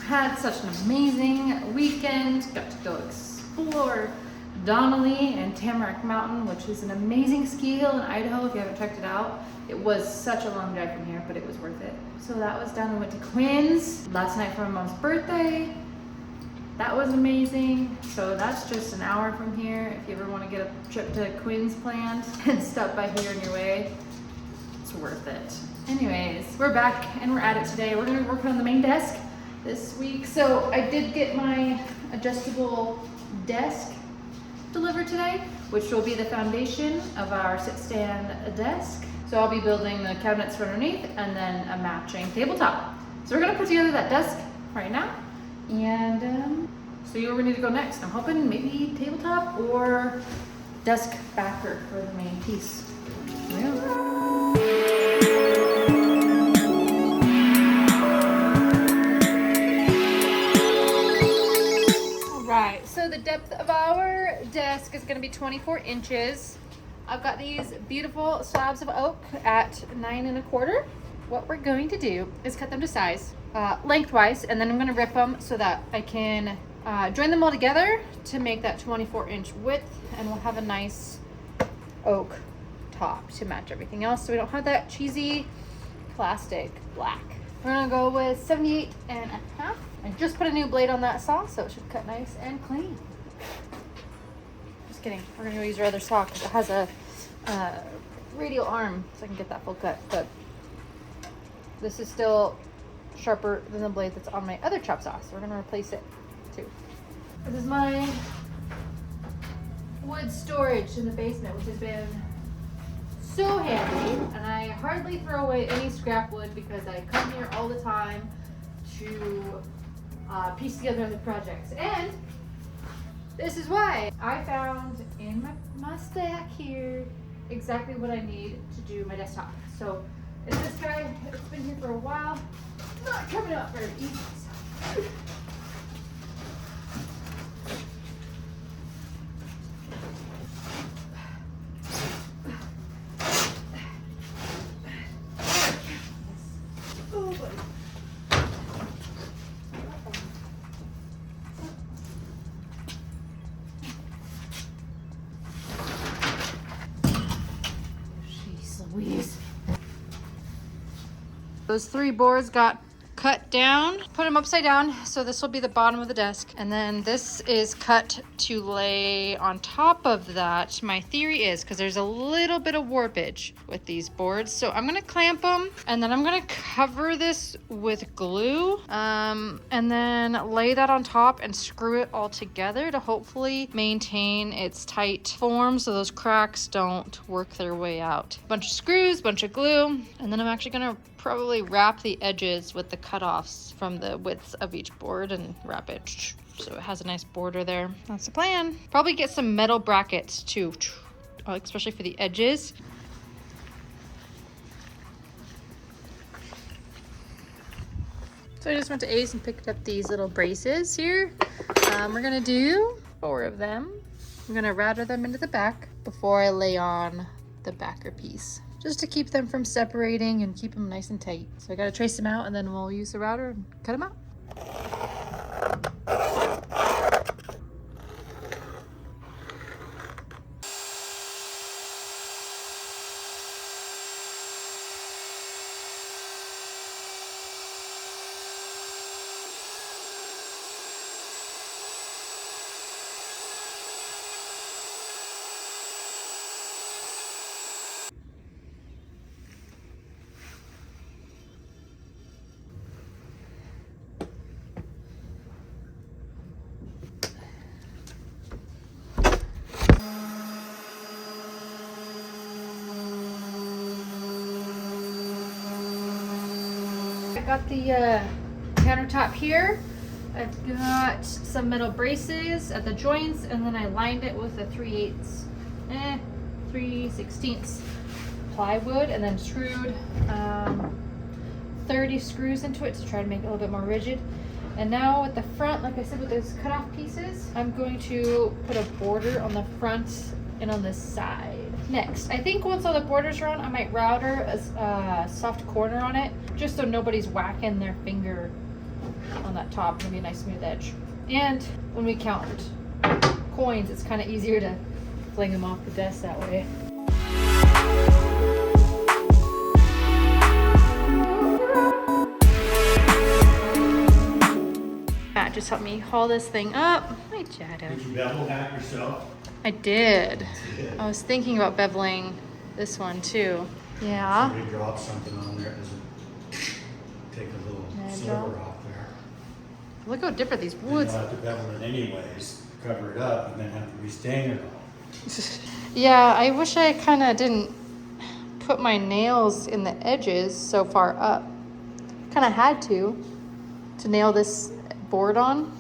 Had such an amazing weekend. Got to go explore Donnelly and Tamarack Mountain, which is an amazing ski hill in Idaho if you haven't checked it out. It was such a long drive from here, but it was worth it. So that was done. We went to Quinn's last night for my mom's birthday. That was amazing. So that's just an hour from here. If you ever want to get a trip to Quinn's planned and stop by here on your way, it's worth it. Anyways, we're back and we're at it today. We're gonna be working on the main desk this week. So I did get my adjustable desk delivered today, which will be the foundation of our sit-stand desk. So I'll be building the cabinets for underneath and then a matching tabletop. So we're gonna put together that desk right now and see where we need to go next. I'm hoping maybe tabletop or desk backer for the main piece. Yeah. So the depth of our desk is going to be 24 inches. I've got these beautiful slabs of oak at 9 1/4. What we're going to do is cut them to size lengthwise, and then I'm going to rip them so that I can join them all together to make that 24-inch width, and we'll have a nice oak top to match everything else so we don't have that cheesy plastic black. We're going to go with 78 1/2. I just put a new blade on that saw, so it should cut nice and clean. Just kidding. We're gonna go use our other saw because it has a radial arm, so I can get that full cut. But this is still sharper than the blade that's on my other chop saw, so we're gonna replace it too. This is my wood storage in the basement, which has been so handy, and I hardly throw away any scrap wood because I come here all the time to piece together other projects. And this is why I found in my stack here exactly what I need to do my desktop. So it's this guy. It's been here for a while. Not coming up very easy. So. Those 3 boards got cut down, put them upside down, so this will be the bottom of the desk, and then this is cut to lay on top of that. My theory is, because there's a little bit of warpage with these boards, so I'm gonna clamp them, and then I'm gonna cover this with glue, and then lay that on top and screw it all together to hopefully maintain its tight form so those cracks don't work their way out. Bunch of screws, bunch of glue, and then I'm actually gonna probably wrap the edges with the cutoffs from the widths of each board and wrap it so it has a nice border there. That's the plan. Probably get some metal brackets too, especially for the edges. So I just went to Ace and picked up these little braces here. We're gonna do 4 of them. I'm gonna router them into the back before I lay on the backer piece, just to keep them from separating and keep them nice and tight. So I gotta trace them out, and then we'll use the router and cut them out. Got the countertop here. I've got some metal braces at the joints, and then I lined it with a 3/16 plywood, and then screwed 30 screws into it to try to make it a little bit more rigid. And now with the front, like I said, with those cutoff pieces, I'm going to put a border on the front and on this side. Next, I think once all the borders are on, I might router a soft corner on it, just so nobody's whacking their finger on that top. It'll be a nice smooth edge. And when we count coins, it's kind of easier to fling them off the desk that way. Matt just helped me haul this thing up. Hi, Jada. Did you bevel that yourself? I did. I was thinking about beveling this one too. Yeah. Somebody dropped something on there. Does it take a little silver off there? Look how different these Then woods. you'll have to bevel it anyways, cover it up, and then have to restain it all. Yeah, I wish I kind of didn't put my nails in the edges so far up. Kind of had to nail this board on.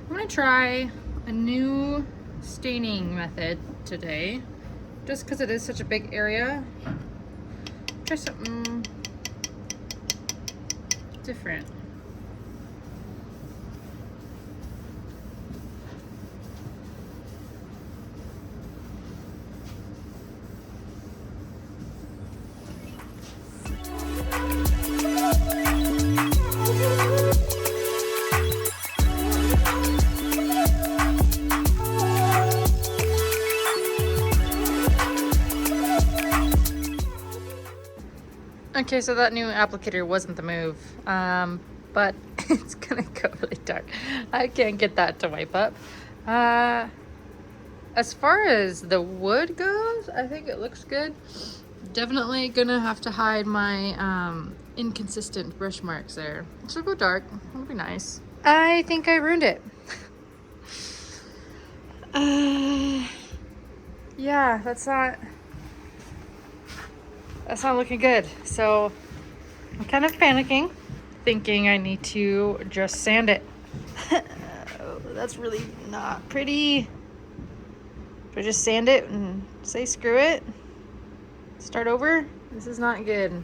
I'm gonna try a new staining method today, just because it is such a big area. Try something different. Okay, so that new applicator wasn't the move, but it's gonna go really dark. I can't get that to wipe up. As far as the wood goes, I think it looks good. Definitely gonna have to hide my inconsistent brush marks there. So go dark, it'll be nice. I think I ruined it. Yeah, that's not looking good. So I'm kind of panicking, thinking I need to just sand it. That's really not pretty. Do I just sand it and say screw it? Start over? This is not good.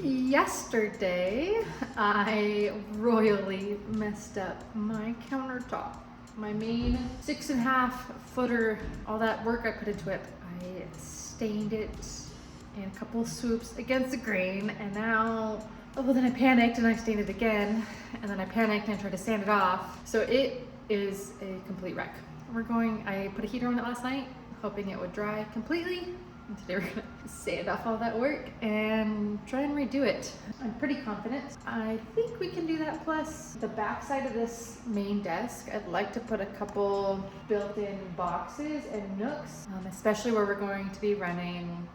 Yesterday, I royally messed up my countertop. My main 6.5 footer, all that work I put into it, I stained it in a couple of swoops against the grain, and now, oh, well, then I panicked and I stained it again, and then I panicked and I tried to sand it off. So it is a complete wreck. I put a heater on it last night, hoping it would dry completely. And today we're gonna sand off all that work and try and redo it. I'm pretty confident. I think we can do that, plus the back side of this main desk, I'd like to put a couple built-in boxes and nooks, especially where we're going to be running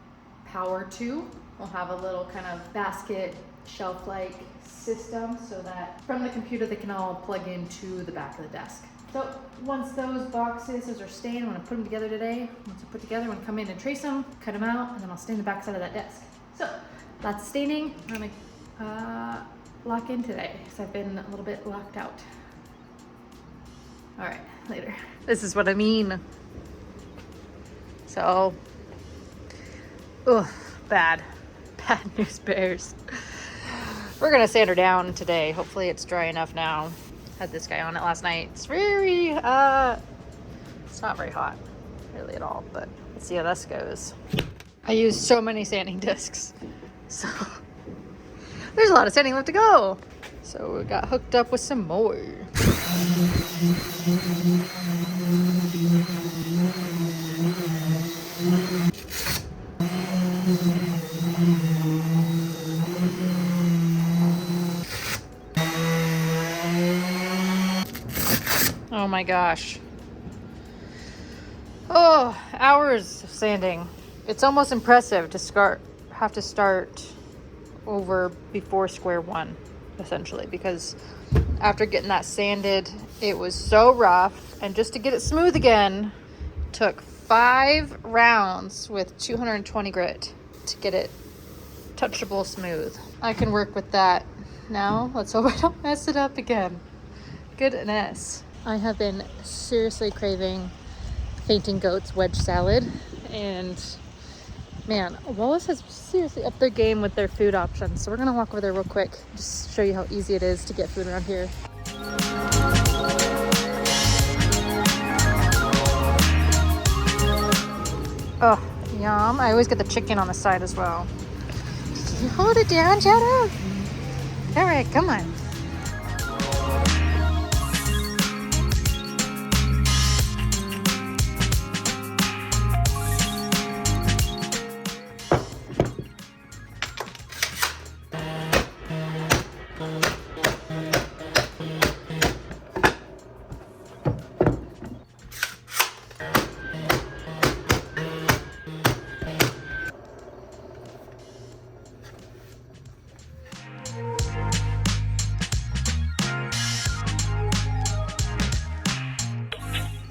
power to. We'll have a little kind of basket shelf-like system so that from the computer they can all plug into the back of the desk. So once those are stained, I'm gonna put them together today. Once they're put together, I'm gonna come in and trace them, cut them out, and then I'll stain the back side of that desk. So lots of staining. I'm gonna lock in today because I've been a little bit locked out. All right, later. This is what I mean. So, bad news bears. We're gonna sand her down today. Hopefully it's dry enough now. Had this guy on it last night. It's very, it's not very hot really at all, but let's see how this goes. I used so many sanding discs, so there's a lot of sanding left to go. So we got hooked up with some more. Oh my gosh. Oh, hours of sanding. It's almost impressive to have to start over before square one, essentially, because after getting that sanded, it was so rough, and just to get it smooth again took 5 rounds with 220 grit to get it touchable smooth. I can work with that. Now let's hope I don't mess it up again. Goodness. I have been seriously craving Fainting Goat's wedge salad, and man, Wallace has seriously upped their game with their food options. So we're gonna walk over there real quick, just show you how easy it is to get food around here. Oh, yum. I always get the chicken on the side as well. Can you hold it down, Shadow? All right, come on.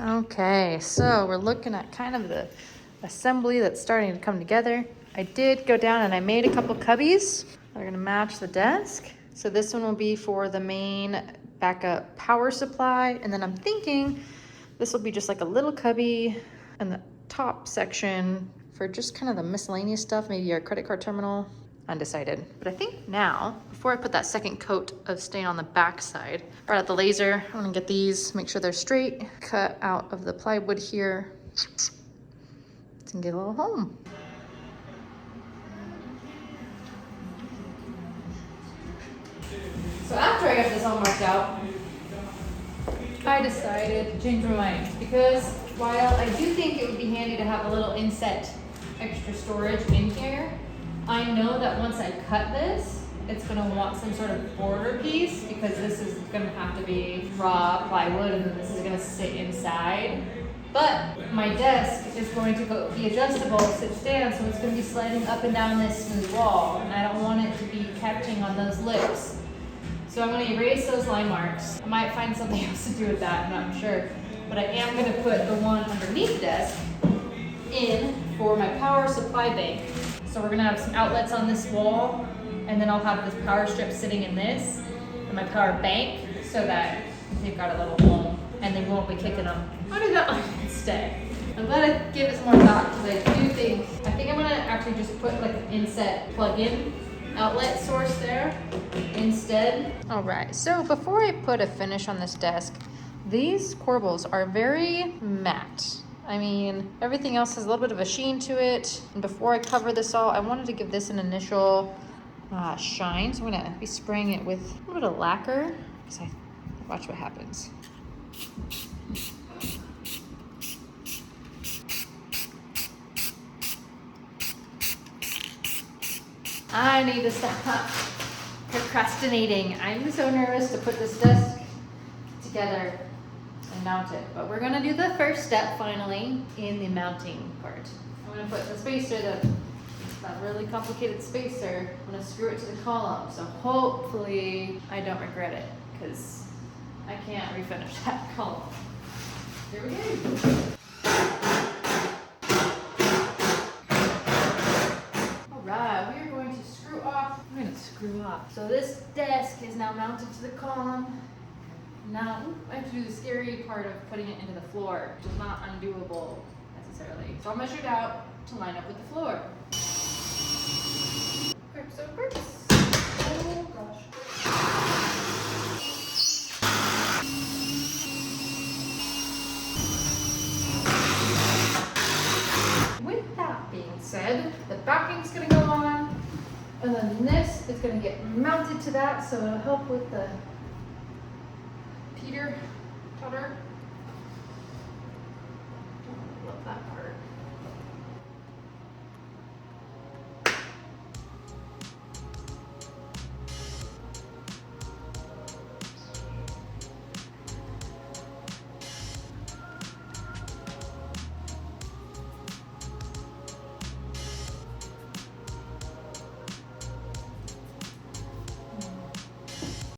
Okay, so we're looking at kind of the assembly that's starting to come together. I did go down and I made a couple cubbies that are gonna match the desk. So this one will be for the main backup power supply. And then I'm thinking this will be just like a little cubby in the top section for just kind of the miscellaneous stuff, maybe our credit card terminal. Undecided. But I think now, before I put that second coat of stain on the back side, brought out the laser. I'm gonna get these, make sure they're straight, cut out of the plywood here, and get a little home. So after I got this all marked out, I decided to change my mind, because while I do think it would be handy to have a little inset extra storage in here, I know that once I cut this, it's gonna want some sort of border piece, because this is gonna have to be raw plywood and then this is gonna sit inside. But my desk is going to be adjustable, sit stand, so it's gonna be sliding up and down this smooth wall, and I don't want it to be catching on those lips. So I'm gonna erase those line marks. I might find something else to do with that, I'm not sure. But I am gonna put the one underneath the desk in for my power supply bank. So we're gonna have some outlets on this wall, and then I'll have this power strip sitting in this, and my power bank, so that they've got a little home, and they won't be kicking them under that line instead. I'm gonna give it some more thought, because I think I'm gonna actually just put like an inset plug-in outlet source there instead. All right, so before I put a finish on this desk, these corbels are very matte. I mean, everything else has a little bit of a sheen to it. And before I cover this all, I wanted to give this an initial shine. So I'm gonna be spraying it with a little bit of lacquer, because watch what happens. I need to stop procrastinating. I'm so nervous to put this desk together and mount it, but we're gonna do the first step finally in the mounting part. I'm gonna put the spacer, that really complicated spacer, I'm gonna screw it to the column, so hopefully I don't regret it, because I can't refinish that column. Here we go. All right, we are going to screw off. I'm gonna screw off. So this desk is now mounted to the column. Now, I have to do the scary part of putting it into the floor, which is not undoable necessarily. So I'm measured out to line up with the floor. Grips, oh grips. Oh gosh. With that being said, the backing's gonna go on, and then this it's gonna get mounted to that, so it'll help with the teeter totter.